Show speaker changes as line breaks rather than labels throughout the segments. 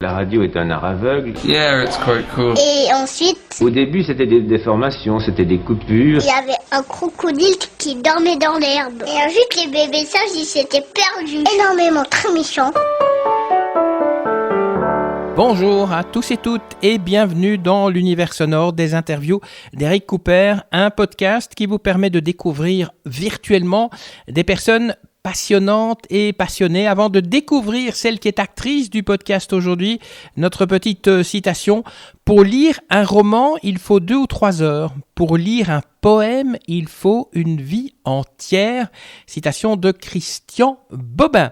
La radio est un art aveugle.
Yeah, it's quite cool.
Et ensuite,
Au début, c'était des déformations, c'était des coupures.
il y avait un crocodile qui dormait dans l'herbe. Et ensuite, les bébés sages, ils s'étaient perdus. Énormément, très méchants.
Bonjour à tous et toutes et bienvenue dans l'univers sonore des interviews d'Eric Cooper, un podcast qui vous permet de découvrir virtuellement des personnes passionnantes et passionnées. Avant de découvrir celle qui est actrice du podcast aujourd'hui, notre petite citation: pour lire un roman, il faut 2 ou 3 heures. Pour lire un poème, il faut une vie entière. Citation de Christian Bobin.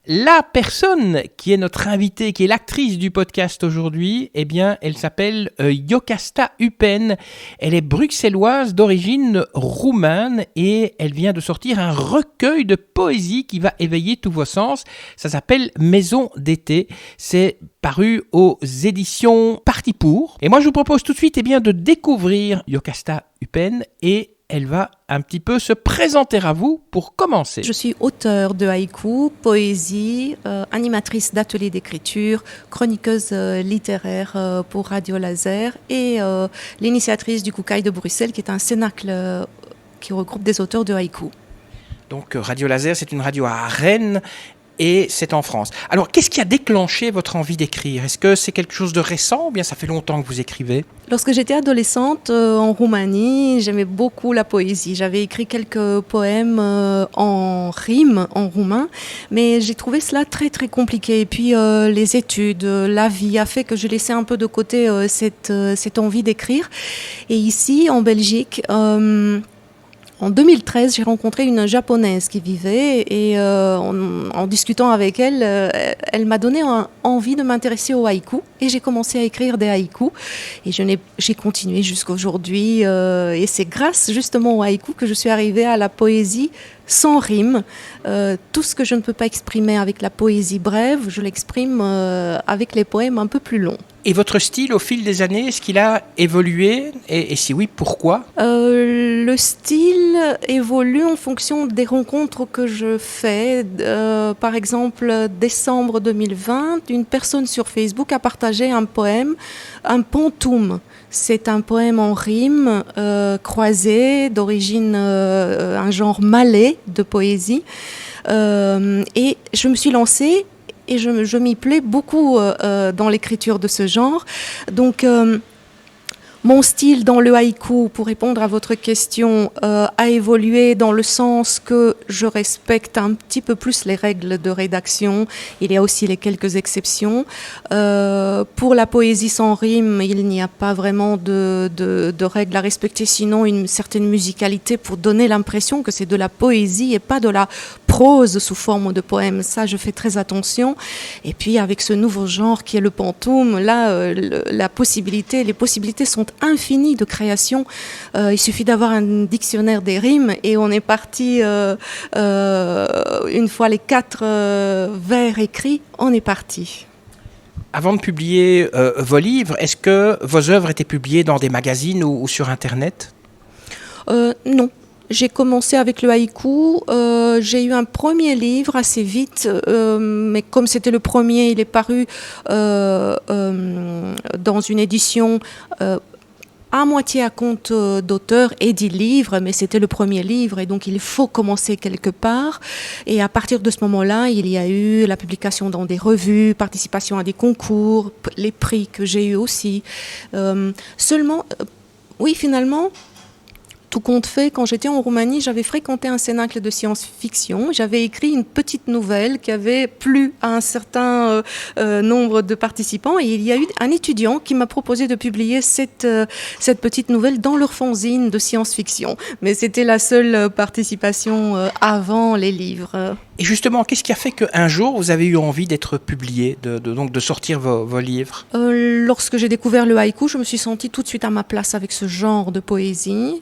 La personne qui est notre invitée, qui est l'actrice du podcast aujourd'hui, eh bien, elle s'appelle Jocasta Upen. Elle est bruxelloise d'origine roumaine et elle vient de sortir un recueil de poésie qui va éveiller tous vos sens. Ça s'appelle Maison d'été. C'est paru aux éditions Parti Pour. Et moi, je vous propose tout de suite de découvrir Jocasta Upen et elle va un petit peu se présenter à vous pour commencer.
Je suis auteure de haïku, poésie, animatrice d'ateliers d'écriture, chroniqueuse littéraire pour Radio Laser et l'initiatrice du Koukaï de Bruxelles, qui est un cénacle qui regroupe des auteurs de haïku.
Donc Radio Laser, c'est une radio à Rennes. Et c'est en France. Alors, qu'est-ce qui a déclenché votre envie d'écrire ? Est-ce que c'est quelque chose de récent ou bien ça fait longtemps que vous écrivez ?
Lorsque j'étais adolescente en Roumanie, j'aimais beaucoup la poésie. J'avais écrit quelques poèmes en rime, en roumain, mais j'ai trouvé cela très très compliqué. Et puis les études, la vie a fait que je laissais un peu de côté cette envie d'écrire. Et ici, en Belgique, en 2013, j'ai rencontré une japonaise qui vivait et en discutant avec elle, elle m'a donné envie de m'intéresser au haïku et j'ai commencé à écrire des haïkus et j'ai continué jusqu'à aujourd'hui et c'est grâce justement au haïku que je suis arrivée à la poésie sans rime. Tout ce que je ne peux pas exprimer avec la poésie brève, je l'exprime avec les poèmes un peu plus longs.
Et votre style, au fil des années, est-ce qu'il a évolué ? Et si oui, pourquoi ?
Le style évolue en fonction des rencontres que je fais. Par exemple, décembre 2020, une personne sur Facebook a partagé un poème, un pantoum. C'est un poème en rime croisé, d'origine un genre malais de poésie. Et je me suis lancée et je m'y plais beaucoup dans l'écriture de ce genre. Donc, mon style dans le haïku, pour répondre à votre question, a évolué dans le sens que je respecte un petit peu plus les règles de rédaction. Il y a aussi les quelques exceptions. Pour la poésie sans rime, il n'y a pas vraiment de règles à respecter, sinon une certaine musicalité pour donner l'impression que c'est de la poésie et pas de la prose sous forme de poème. Ça, je fais très attention. Et puis, avec ce nouveau genre qui est le pantoum, là, les possibilités sont infinies de création. Il suffit d'avoir un dictionnaire des rimes et on est parti, une fois les 4 vers écrits, on est parti.
Avant de publier vos livres, est-ce que vos œuvres étaient publiées dans des magazines ou sur Internet ?
Non. J'ai commencé avec le haïku, j'ai eu un premier livre assez vite, mais comme c'était le premier, il est paru dans une édition à moitié à compte d'auteur et 10 livres, mais c'était le premier livre et donc il faut commencer quelque part. Et à partir de ce moment-là, il y a eu la publication dans des revues, participation à des concours, les prix que j'ai eu aussi. Oui, finalement, tout compte fait, quand j'étais en Roumanie, j'avais fréquenté un cénacle de science-fiction. J'avais écrit une petite nouvelle qui avait plu à un certain nombre de participants. Et il y a eu un étudiant qui m'a proposé de publier cette petite nouvelle dans leur fanzine de science-fiction. Mais c'était la seule participation avant les livres.
Et justement, qu'est-ce qui a fait qu'un jour, vous avez eu envie d'être publié, donc de sortir vos livres ?
Lorsque j'ai découvert le haïku, je me suis sentie tout de suite à ma place avec ce genre de poésie.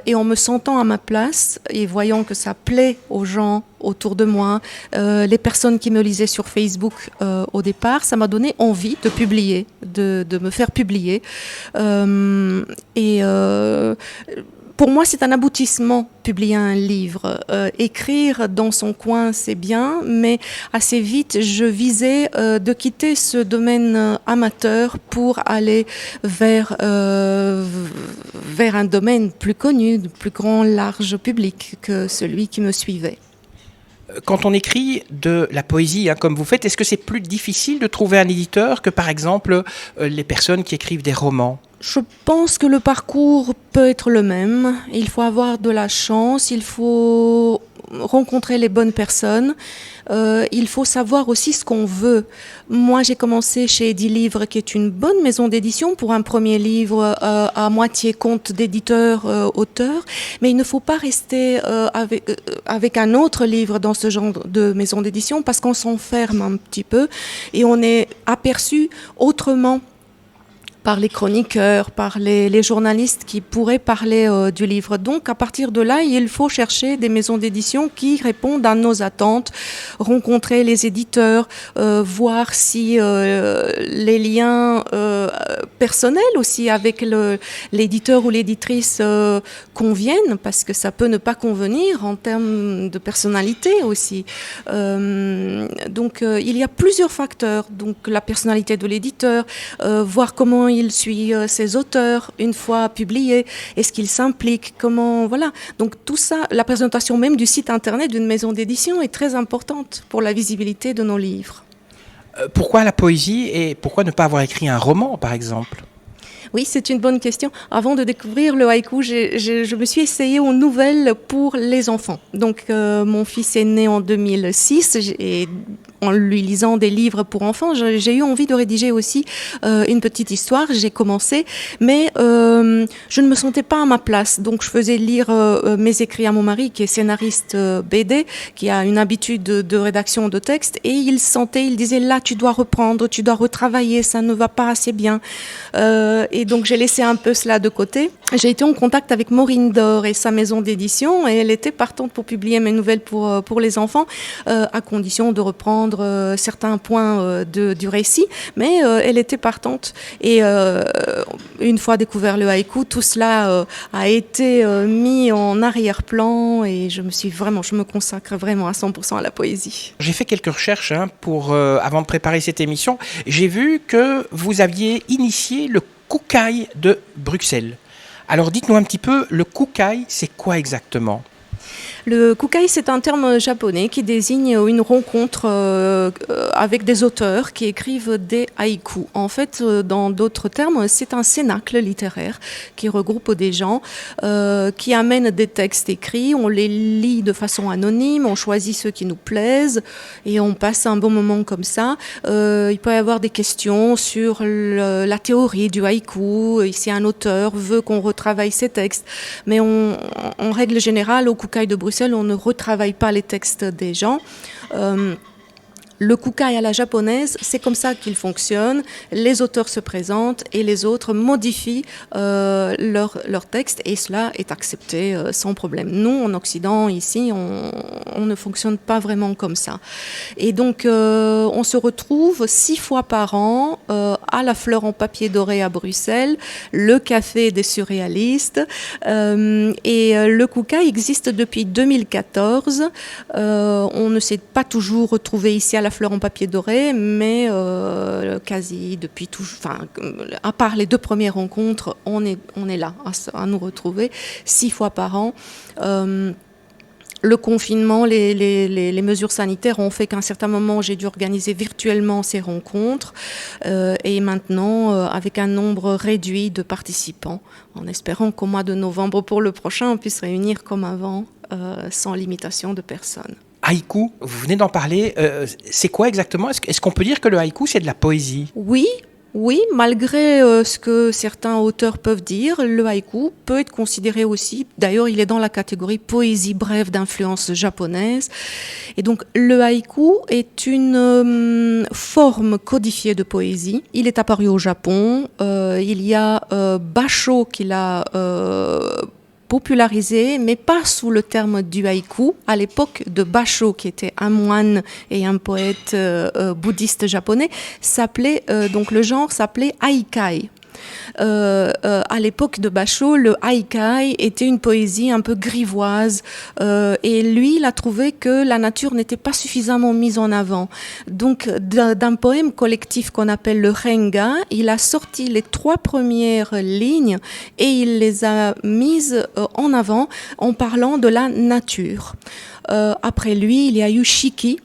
Et en me sentant à ma place et voyant que ça plaît aux gens autour de moi, les personnes qui me lisaient sur Facebook au départ, ça m'a donné envie de publier, de me faire publier. pour moi, c'est un aboutissement, publier un livre. Écrire dans son coin, c'est bien, mais assez vite, je visais de quitter ce domaine amateur pour aller vers un domaine plus connu, plus grand, large public que celui qui me suivait.
Quand on écrit de la poésie, comme vous faites, est-ce que c'est plus difficile de trouver un éditeur que, par exemple, les personnes qui écrivent des romans ?
Je pense que le parcours peut être le même. Il faut avoir de la chance, il faut rencontrer les bonnes personnes, il faut savoir aussi ce qu'on veut. Moi, j'ai commencé chez Edilivre, qui est une bonne maison d'édition pour un premier livre à moitié compte d'éditeur-auteur, mais il ne faut pas rester avec un autre livre dans ce genre de maison d'édition parce qu'on s'enferme un petit peu et on est aperçu autrement par les chroniqueurs, par les journalistes qui pourraient parler du livre. Donc, à partir de là, il faut chercher des maisons d'édition qui répondent à nos attentes, rencontrer les éditeurs, voir si les liens personnels aussi avec l'éditeur ou l'éditrice conviennent, parce que ça peut ne pas convenir en termes de personnalité aussi. Donc, il y a plusieurs facteurs. Donc, la personnalité de l'éditeur, voir comment il suit ses auteurs une fois publiés, est-ce qu'il s'implique, comment, voilà. Donc tout ça, la présentation même du site internet d'une maison d'édition est très importante pour la visibilité de nos livres.
Pourquoi la poésie et pourquoi ne pas avoir écrit un roman, par exemple ?
Oui, c'est une bonne question. Avant de découvrir le haïku, je me suis essayée aux nouvelles pour les enfants. Donc, mon fils est né en 2006 et en lui lisant des livres pour enfants, j'ai eu envie de rédiger aussi une petite histoire. J'ai commencé, mais je ne me sentais pas à ma place. Donc, je faisais lire mes écrits à mon mari, qui est scénariste BD, qui a une habitude de rédaction de texte, et il disait, là, tu dois reprendre, tu dois retravailler, ça ne va pas assez bien. Et donc, j'ai laissé un peu cela de côté. J'ai été en contact avec Maureen Dor et sa maison d'édition, et elle était partante pour publier mes nouvelles pour les enfants, à condition de reprendre certains points du récit, mais elle était partante. Et une fois découvert le haïku, tout cela a été mis en arrière-plan, et je me consacre vraiment à 100% à la poésie.
J'ai fait quelques recherches avant de préparer cette émission. J'ai vu que vous aviez initié le Kukai de Bruxelles. Alors dites-nous un petit peu, le Kukai, c'est quoi exactement ?
Le Kukai, c'est un terme japonais qui désigne une rencontre avec des auteurs qui écrivent des haïkus. En fait, dans d'autres termes, c'est un cénacle littéraire qui regroupe des gens qui amènent des textes écrits. On les lit de façon anonyme, on choisit ceux qui nous plaisent et on passe un bon moment comme ça. Il peut y avoir des questions sur la théorie du haïku, si un auteur veut qu'on retravaille ses textes. Mais en règle générale, au Kukai de Bruxelles, on ne retravaille pas les textes des gens. Le Kukai à la japonaise, c'est comme ça qu'il fonctionne. Les auteurs se présentent et les autres modifient leur texte, et cela est accepté sans problème. Nous, en Occident, ici, on ne fonctionne pas vraiment comme ça. Et donc, on se retrouve 6 fois par an à la Fleur en papier doré à Bruxelles, le café des surréalistes. Et le Kukai existe depuis 2014. On ne s'est pas toujours retrouvé ici à la Fleur en papier doré, mais quasi depuis toujours, à part les 2 premières rencontres, on est là à nous retrouver 6 fois par an. Le confinement, les mesures sanitaires ont fait qu'à un certain moment, j'ai dû organiser virtuellement ces rencontres, et maintenant avec un nombre réduit de participants, en espérant qu'au mois de novembre pour le prochain, on puisse réunir comme avant, sans limitation de personnes.
Haïku, vous venez d'en parler, c'est quoi exactement ? Est-ce qu'on peut dire que le haïku, c'est de la poésie ?
Oui, malgré ce que certains auteurs peuvent dire, le haïku peut être considéré aussi, d'ailleurs il est dans la catégorie poésie brève d'influence japonaise, et donc le haïku est une forme codifiée de poésie. Il est apparu au Japon, il y a Basho qui l'a popularisé, mais pas sous le terme du haïku. À l'époque de Basho, qui était un moine et un poète bouddhiste japonais, donc le genre s'appelait haikai. À l'époque de Bachot, le haikai était une poésie un peu grivoise et lui, il a trouvé que la nature n'était pas suffisamment mise en avant. Donc, d'un poème collectif qu'on appelle le renga, il a sorti les 3 premières lignes et il les a mises en avant en parlant de la nature. Après lui, il y a eu Shiki,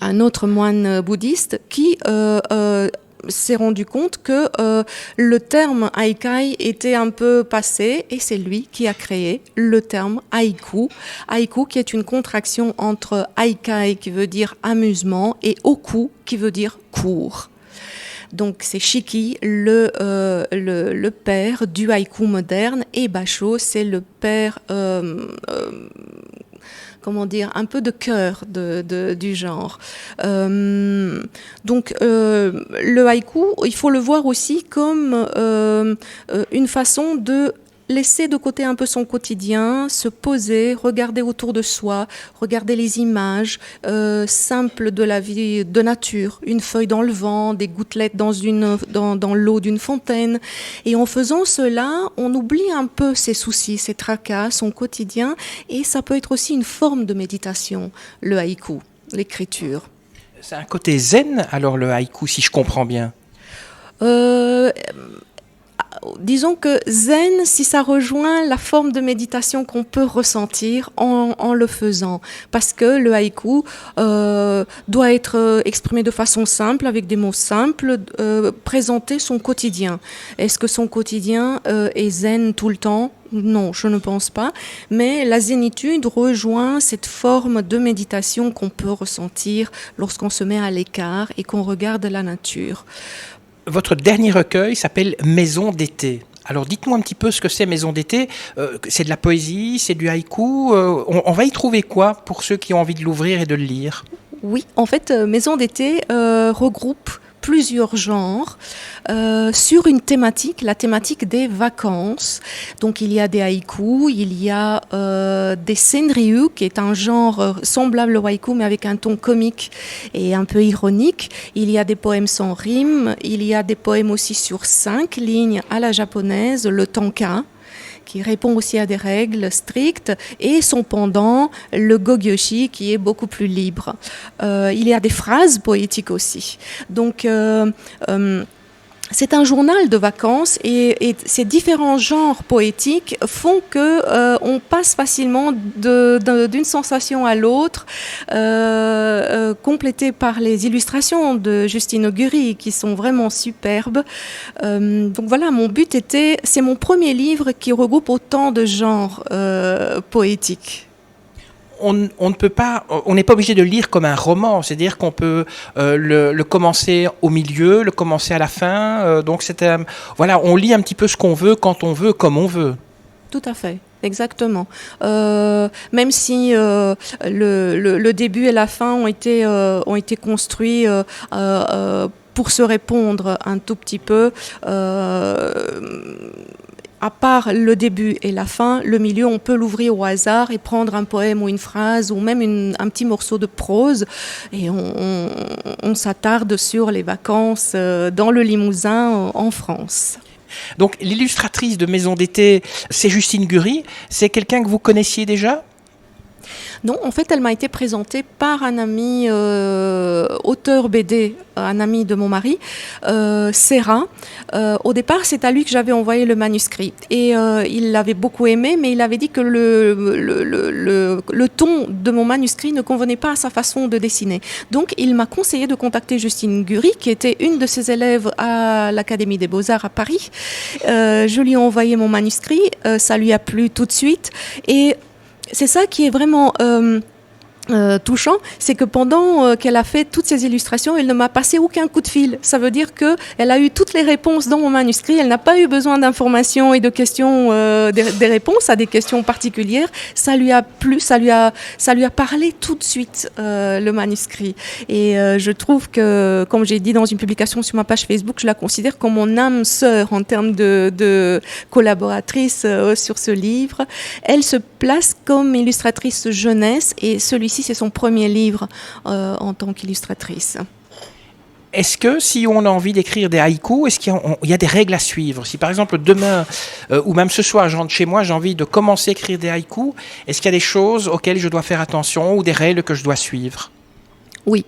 un autre moine bouddhiste qui s'est rendu compte que le terme haikai était un peu passé et c'est lui qui a créé le terme haïku. Haïku qui est une contraction entre haikai qui veut dire amusement et oku qui veut dire court. Donc c'est Shiki, le père du haïku moderne, et Bachot, c'est le père un peu de cœur du genre. Donc, le haïku, il faut le voir aussi comme une façon de laisser de côté un peu son quotidien, se poser, regarder autour de soi, regarder les images simples de la vie de nature, une feuille dans le vent, des gouttelettes dans l'eau d'une fontaine. Et en faisant cela, on oublie un peu ses soucis, ses tracas, son quotidien, et ça peut être aussi une forme de méditation, le haïku, l'écriture.
C'est un côté zen, alors le haïku, si je comprends bien.
Disons que zen, si ça rejoint la forme de méditation qu'on peut ressentir en le faisant, parce que le haïku doit être exprimé de façon simple, avec des mots simples, présenter son quotidien. Est-ce que son quotidien est zen tout le temps ? Non, je ne pense pas, mais la zénitude rejoint cette forme de méditation qu'on peut ressentir lorsqu'on se met à l'écart et qu'on regarde la nature.
Votre dernier recueil s'appelle Maison d'été. Alors dites-moi un petit peu ce que c'est Maison d'été. C'est de la poésie, c'est du haïku. On va y trouver quoi pour ceux qui ont envie de l'ouvrir et de le lire ?
Oui, en fait, Maison d'été regroupe plusieurs genres sur une thématique, la thématique des vacances. Donc il y a des haïkus, il y a des senryu, qui est un genre semblable au haïku mais avec un ton comique et un peu ironique. Il y a des poèmes sans rime, il y a des poèmes aussi sur 5 lignes à la japonaise, le tanka, qui répond aussi à des règles strictes, et son pendant, le gogyoshi, qui est beaucoup plus libre. Il y a des phrases poétiques aussi. Donc, c'est un journal de vacances et ces différents genres poétiques font que on passe facilement d'une sensation à l'autre, complétées par les illustrations de Justine Augury qui sont vraiment superbes. Donc voilà, mon but c'est mon premier livre qui regroupe autant de genres poétiques.
On n'est pas obligé de le lire comme un roman, c'est-à-dire qu'on peut le commencer au milieu, le commencer à la fin. Donc on lit un petit peu ce qu'on veut, quand on veut, comme on veut.
Tout à fait, exactement. Même si le début et la fin ont été construits pour se répondre un tout petit peu. À part le début et la fin, le milieu, on peut l'ouvrir au hasard et prendre un poème ou une phrase ou même un petit morceau de prose. Et on s'attarde sur les vacances dans le Limousin en France.
Donc l'illustratrice de Maison d'été, c'est Justine Gury. C'est quelqu'un que vous connaissiez déjà ?
Non, en fait, elle m'a été présentée par un ami auteur BD, un ami de mon mari, Serra. Au départ, c'est à lui que j'avais envoyé le manuscrit. Et il l'avait beaucoup aimé, mais il avait dit que le ton de mon manuscrit ne convenait pas à sa façon de dessiner. Donc, il m'a conseillé de contacter Justine Gury, qui était une de ses élèves à l'Académie des Beaux-Arts à Paris. Je lui ai envoyé mon manuscrit, ça lui a plu tout de suite. Et c'est ça qui est vraiment touchant, c'est que pendant qu'elle a fait toutes ces illustrations, elle ne m'a passé aucun coup de fil. Ça veut dire qu'elle a eu toutes les réponses dans mon manuscrit, elle n'a pas eu besoin d'informations et de questions, des réponses à des questions particulières. Ça lui a plu, ça lui a parlé tout de suite, le manuscrit. Et je trouve que, comme j'ai dit dans une publication sur ma page Facebook, je la considère comme mon âme sœur en termes de collaboratrice sur ce livre. Elle se place comme illustratrice jeunesse et celui-ci, c'est son premier livre en tant qu'illustratrice.
Est-ce que si on a envie d'écrire des haïkus, est-ce qu'il y a des règles à suivre? Si par exemple demain ou même ce soir, je rentre chez moi, j'ai envie de commencer à écrire des haïkus, est-ce qu'il y a des choses auxquelles je dois faire attention ou des règles que je dois suivre?
Oui.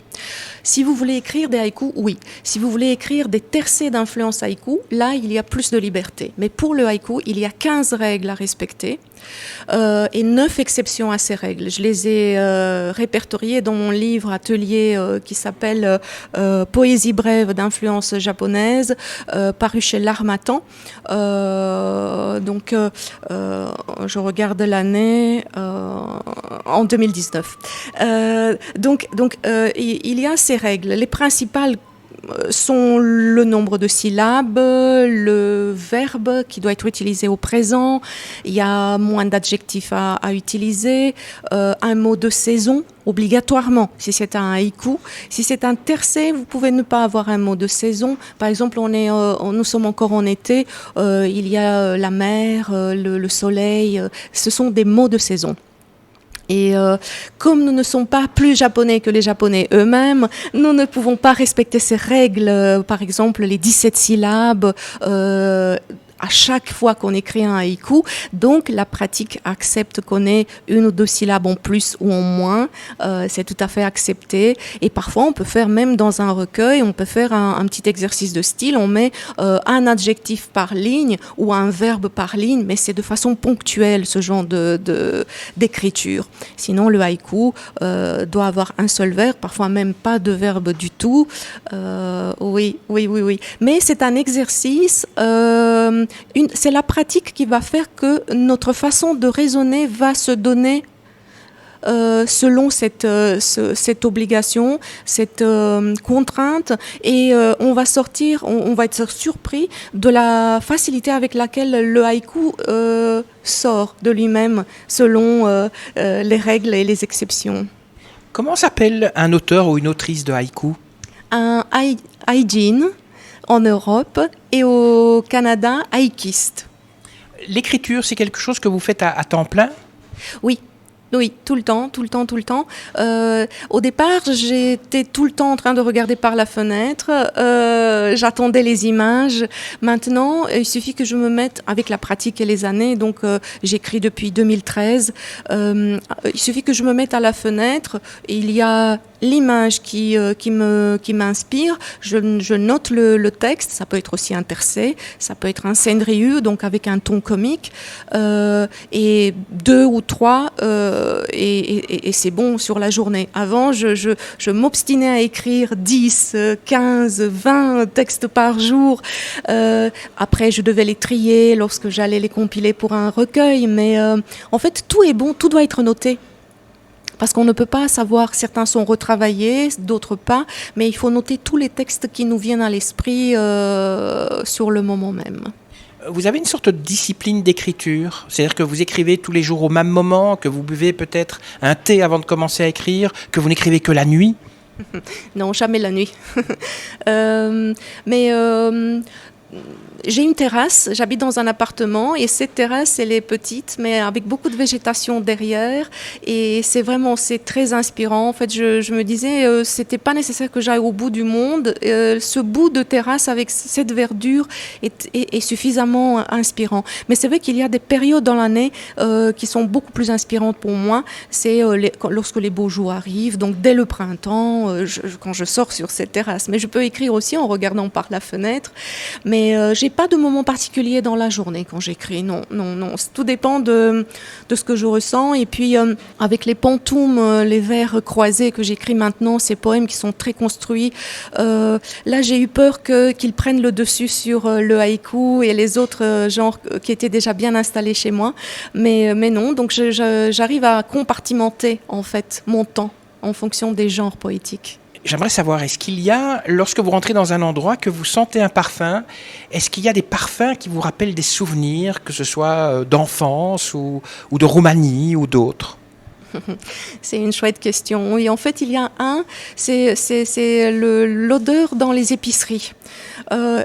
Si vous voulez écrire des haïkus, oui. Si vous voulez écrire des tercets d'influence haïku, là, il y a plus de liberté. Mais pour le haïku, il y a 15 règles à respecter et 9 exceptions à ces règles. Je les ai répertoriées dans mon livre atelier qui s'appelle Poésie brève d'influence japonaise, paru chez L'Harmattan. Je regarde l'année en 2019. Il y a ces règles. Les principales sont le nombre de syllabes, le verbe qui doit être utilisé au présent, il y a moins d'adjectifs à utiliser, un mot de saison obligatoirement si c'est un haïku. Si c'est un tercet, vous pouvez ne pas avoir un mot de saison. Par exemple, nous sommes encore en été, il y a la mer, le soleil, ce sont des mots de saison. Et comme nous ne sommes pas plus japonais que les japonais eux-mêmes, nous ne pouvons pas respecter ces règles, par exemple les 17 syllabes à chaque fois qu'on écrit un haïku. Donc la pratique accepte qu'on ait une ou deux syllabes en plus ou en moins, c'est tout à fait accepté. Et parfois on peut faire, même dans un recueil, on peut faire un petit exercice de style, on met un adjectif par ligne ou un verbe par ligne, mais c'est de façon ponctuelle ce genre d'écriture. Sinon le haïku doit avoir un seul verbe, parfois même pas de verbe du tout. Oui. Mais c'est un exercice, c'est la pratique qui va faire que notre façon de raisonner va se donner selon cette obligation, cette contrainte, et on va être surpris de la facilité avec laquelle le haïku sort de lui-même selon les règles et les exceptions.
Comment s'appelle un auteur ou une autrice de haïku?
Un haijin en Europe et au Canada, haïkiste.
L'écriture, c'est quelque chose que vous faites à temps plein?
Oui, tout le temps. Au départ, j'étais tout le temps en train de regarder par la fenêtre. J'attendais les images. Maintenant, il suffit que je me mette, avec la pratique et les années, donc j'écris depuis 2013, il suffit que je me mette à la fenêtre. Il y a l'image qui m'inspire, je note le texte, ça peut être aussi un tercet, ça peut être un senryu, donc avec un ton comique, et 2 ou 3, et c'est bon sur la journée. Avant, je m'obstinais à écrire 10, 15, 20 textes par jour. Après, je devais les trier lorsque j'allais les compiler pour un recueil, mais en fait, tout est bon, tout doit être noté. Parce qu'on ne peut pas savoir, certains sont retravaillés, d'autres pas, mais il faut noter tous les textes qui nous viennent à l'esprit sur le moment même.
Vous avez une sorte de discipline d'écriture, c'est-à-dire que vous écrivez tous les jours au même moment, que vous buvez peut-être un thé avant de commencer à écrire, que vous n'écrivez que la nuit?
Non, jamais la nuit. J'ai une terrasse, j'habite dans un appartement et cette terrasse, elle est petite mais avec beaucoup de végétation derrière et c'est très inspirant. En fait, je me disais, c'était pas nécessaire que j'aille au bout du monde. Ce bout de terrasse avec cette verdure est suffisamment inspirant. Mais c'est vrai qu'il y a des périodes dans l'année qui sont beaucoup plus inspirantes pour moi. C'est lorsque les beaux jours arrivent, donc dès le printemps, quand je sors sur cette terrasse. Mais je peux écrire aussi en regardant par la fenêtre. Mais j'ai pas de moment particulier dans la journée quand j'écris, non. Tout dépend de ce que je ressens. Et puis, avec les pantoumes, les vers croisés que j'écris maintenant, ces poèmes qui sont très construits, là, j'ai eu peur qu'ils prennent le dessus sur le haïku et les autres genres qui étaient déjà bien installés chez moi. Mais non, donc j'arrive à compartimenter, en fait, mon temps en fonction des genres poétiques.
J'aimerais savoir, est-ce qu'il y a, lorsque vous rentrez dans un endroit, que vous sentez un parfum, est-ce qu'il y a des parfums qui vous rappellent des souvenirs, que ce soit d'enfance ou de Roumanie ou d'autres?
C'est une chouette question. Oui, en fait, il y a c'est l'odeur dans les épiceries,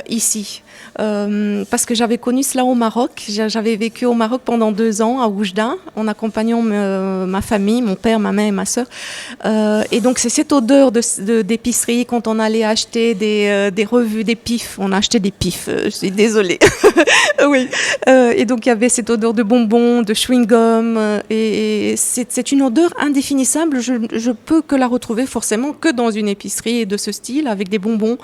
ici. Parce que j'avais connu cela au Maroc. J'avais vécu au Maroc pendant 2 ans à Oujda, en accompagnant ma famille, mon père, ma mère et ma sœur. Et donc c'est cette odeur d'épicerie quand on allait acheter des revues, des pifs. On a acheté des pifs, je suis désolée. Oui. Et donc il y avait cette odeur de bonbons, de chewing-gum. Et c'est une odeur indéfinissable. Je peux que la retrouver forcément que dans une épicerie de ce style, avec des bonbons.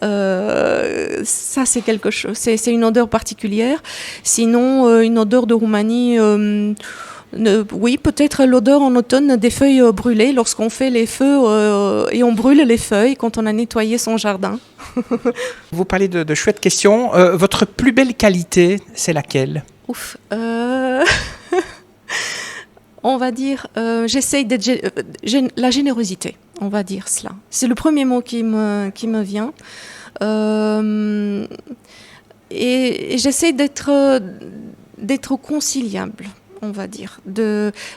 Ça, c'est quelque chose. C'est une odeur particulière. Sinon, une odeur de Roumanie. Oui, peut-être l'odeur en automne des feuilles brûlées lorsqu'on fait les feux et on brûle les feuilles quand on a nettoyé son jardin.
Vous parlez de chouettes questions. Votre plus belle qualité, c'est laquelle ?
Ouf. On va dire, j'essaye d'être la générosité. On va dire cela. C'est le premier mot qui me vient. Et j'essaie d'être conciliable, on va dire.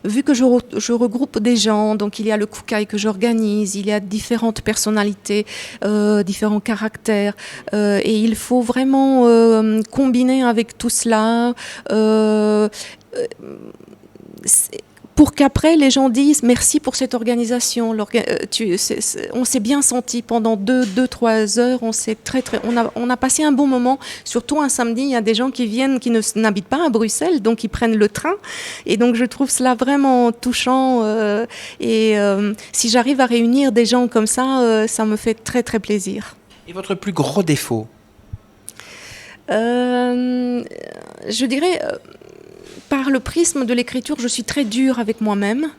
Vu que je regroupe des gens, donc il y a le Koukaï que j'organise, il y a différentes personnalités, différents caractères, et il faut vraiment combiner avec tout cela. Pour qu'après les gens disent merci pour cette organisation. On s'est bien senti pendant 2-3 heures. On a passé un bon moment. Surtout un samedi, il y a des gens qui viennent, qui n'habitent pas à Bruxelles, donc ils prennent le train. Et donc je trouve cela vraiment touchant. Si j'arrive à réunir des gens comme ça, ça me fait très très plaisir.
Et votre plus gros défaut ?
Je dirais. Par le prisme de l'écriture, je suis très dure avec moi-même.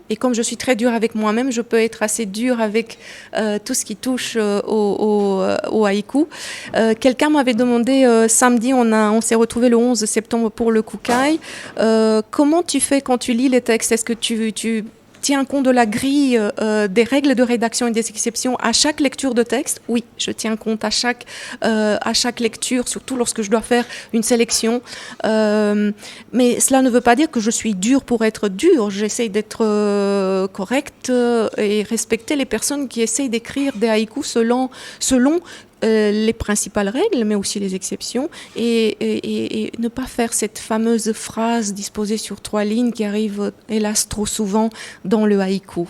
Et comme je suis très dure avec moi-même, je peux être assez dure avec tout ce qui touche au haïku. Quelqu'un m'avait demandé, samedi, on s'est retrouvés le 11 septembre pour le Koukaï. Comment tu fais quand tu lis les textes ? Est-ce que tu tiens compte de la grille des règles de rédaction et des exceptions à chaque lecture de texte ? Oui, je tiens compte à chaque lecture, surtout lorsque je dois faire une sélection. Mais cela ne veut pas dire que je suis dure pour être dure. J'essaye d'être correcte et respecter les personnes qui essayent d'écrire des haïkus selon les principales règles, mais aussi les exceptions, et ne pas faire cette fameuse phrase disposée sur 3 lignes qui arrive, hélas, trop souvent dans le haïku.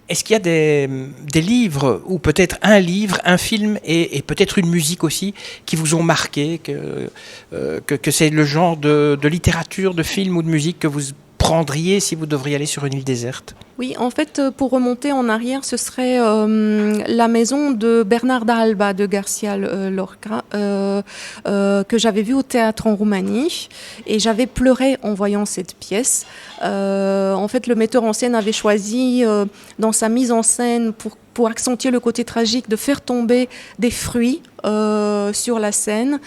Est-ce qu'il y a des livres, ou peut-être un livre, un film et peut-être une musique aussi, qui vous ont marqué, que c'est le genre de littérature, de film ou de musique que vous prendriez si vous devriez aller sur une île déserte ?
Oui, en fait, pour remonter en arrière, ce serait la maison de Bernard d'Alba de Garcia Lorca, que j'avais vue au théâtre en Roumanie, et j'avais pleuré en voyant cette pièce. En fait, le metteur en scène avait choisi, dans sa mise en scène, pour accentuer le côté tragique, de faire tomber des fruits sur la scène.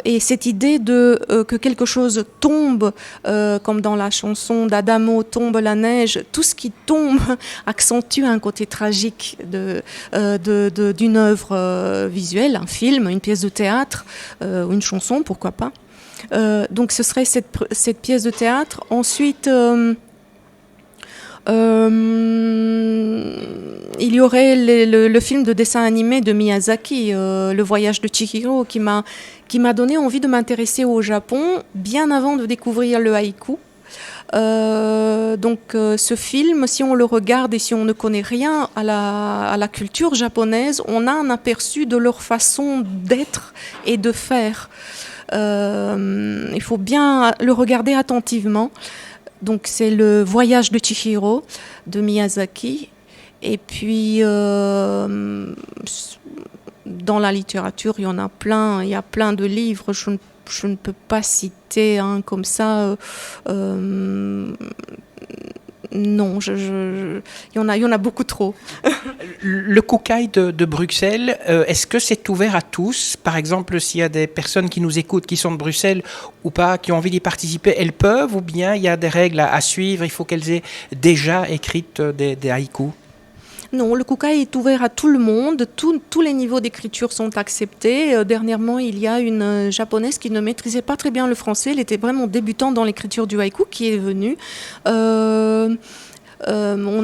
Et cette idée que quelque chose tombe, comme dans la chanson d'Adamo, tombe la neige, tout ce qui tombe accentue un côté tragique d'une œuvre visuelle, un film, une pièce de théâtre, une chanson, pourquoi pas. Donc ce serait cette pièce de théâtre. Ensuite, il y aurait le film de dessin animé de Miyazaki, Le voyage de Chihiro, qui m'a donné envie de m'intéresser au Japon bien avant de découvrir le haïku. Donc ce film, si on le regarde et si on ne connaît rien à la culture japonaise, on a un aperçu de leur façon d'être et de faire. Il faut bien le regarder attentivement. Donc c'est le voyage de Chihiro de Miyazaki. Et puis dans la littérature, il y en a plein. Il y a plein de livres. Je ne peux pas citer un comme ça. Non, il y en a beaucoup trop.
Le Koukaï de Bruxelles, est-ce que c'est ouvert à tous ? Par exemple, s'il y a des personnes qui nous écoutent, qui sont de Bruxelles ou pas, qui ont envie d'y participer, elles peuvent, ou bien il y a des règles à suivre, il faut qu'elles aient déjà écrites des haïkus ?
Non, le Kukai est ouvert à tout le monde. Tous les niveaux d'écriture sont acceptés. Dernièrement, il y a une japonaise qui ne maîtrisait pas très bien le français. Elle était vraiment débutante dans l'écriture du haïku qui est venue. On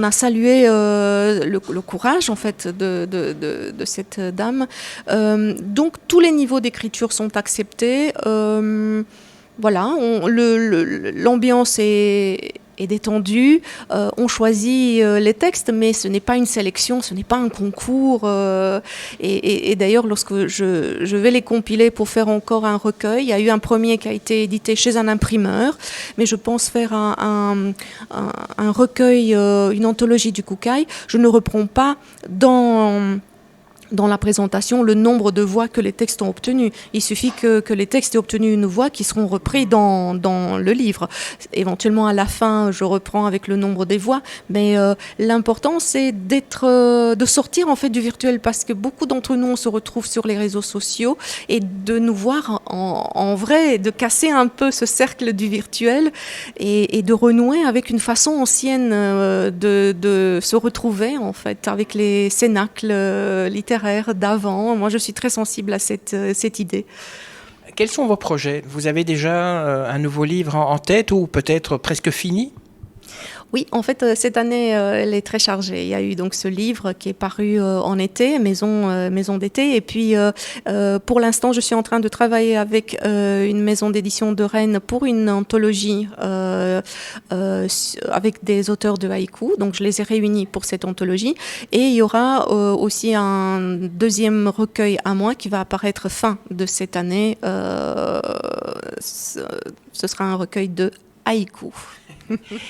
a salué le courage en fait de cette dame. Donc tous les niveaux d'écriture sont acceptés. Voilà, l'ambiance est détendue. On choisit les textes, mais ce n'est pas une sélection, ce n'est pas un concours. Et d'ailleurs, lorsque je vais les compiler pour faire encore un recueil, il y a eu un premier qui a été édité chez un imprimeur, mais je pense faire un recueil, une anthologie du Kukai. Je ne reprends pas dans la présentation le nombre de voix que les textes ont obtenu. Il suffit que les textes aient obtenu une voix qui seront repris dans le livre. Éventuellement, à la fin, je reprends avec le nombre des voix, mais l'important, c'est de sortir en fait du virtuel, parce que beaucoup d'entre nous, on se retrouve sur les réseaux sociaux, et de nous voir en vrai, de casser un peu ce cercle du virtuel et de renouer avec une façon ancienne de se retrouver en fait, avec les cénacles littéraires d'avant. Moi, je suis très sensible à cette idée.
Quels sont vos projets ? Vous avez déjà un nouveau livre en tête ou peut-être presque fini ?
Oui, en fait, cette année, elle est très chargée. Il y a eu donc ce livre qui est paru en été, Maison d'été. Et puis, pour l'instant, je suis en train de travailler avec une maison d'édition de Rennes pour une anthologie avec des auteurs de haïku. Donc, je les ai réunis pour cette anthologie. Et il y aura aussi un deuxième recueil à moi qui va apparaître fin de cette année. Ce sera un recueil de haïku.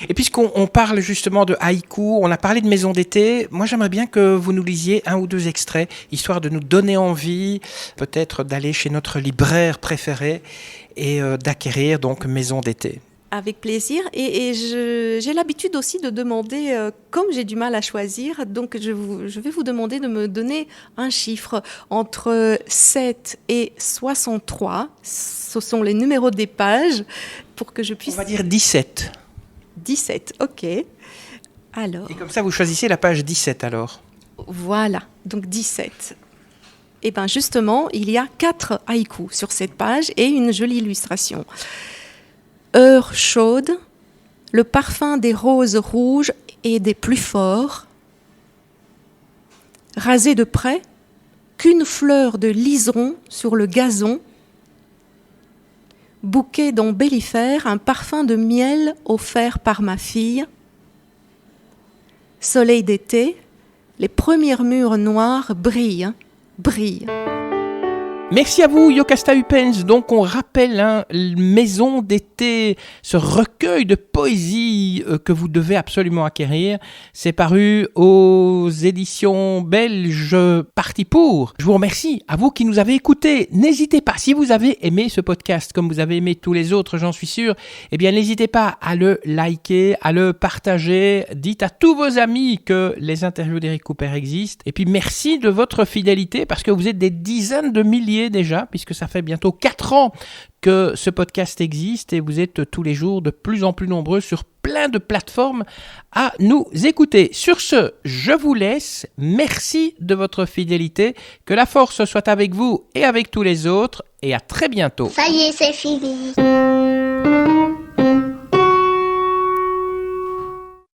Et puisqu'on parle justement de haïku, on a parlé de maison d'été, moi j'aimerais bien que vous nous lisiez un ou deux extraits, histoire de nous donner envie, peut-être d'aller chez notre libraire préféré et d'acquérir donc maison d'été.
Avec plaisir. Et j'ai l'habitude aussi de demander, comme j'ai du mal à choisir, donc je vais vous demander de me donner un chiffre entre 7 et 63. Ce sont les numéros des pages pour que je puisse...
On va dire 17.
17, ok. Alors.
Et comme ça, vous choisissez la page 17 alors.
Voilà, donc 17. Et bien justement, il y a 4 haïkus sur cette page et une jolie illustration. Heure chaude, le parfum des roses rouges et des plus forts. Rasé de près, qu'une fleur de liseron sur le gazon. Bouquet d'ombellifères, un parfum de miel offert par ma fille. Soleil d'été, les premières murs noirs brillent.
Merci à vous, Yokasta Upens. Donc, on rappelle, Maison d'été, ce recueil de poésie que vous devez absolument acquérir. C'est paru aux éditions belges Parti pour. Je vous remercie, à vous qui nous avez écoutés. N'hésitez pas, si vous avez aimé ce podcast, comme vous avez aimé tous les autres, j'en suis sûr, eh bien, n'hésitez pas à le liker, à le partager. Dites à tous vos amis que les interviews d'Eric Cooper existent. Et puis, merci de votre fidélité, parce que vous êtes des dizaines de milliers déjà, puisque ça fait bientôt 4 ans que ce podcast existe et vous êtes tous les jours de plus en plus nombreux sur plein de plateformes à nous écouter. Sur ce, je vous laisse. Merci de votre fidélité. Que la force soit avec vous et avec tous les autres et à très bientôt.
Ça y est, c'est fini.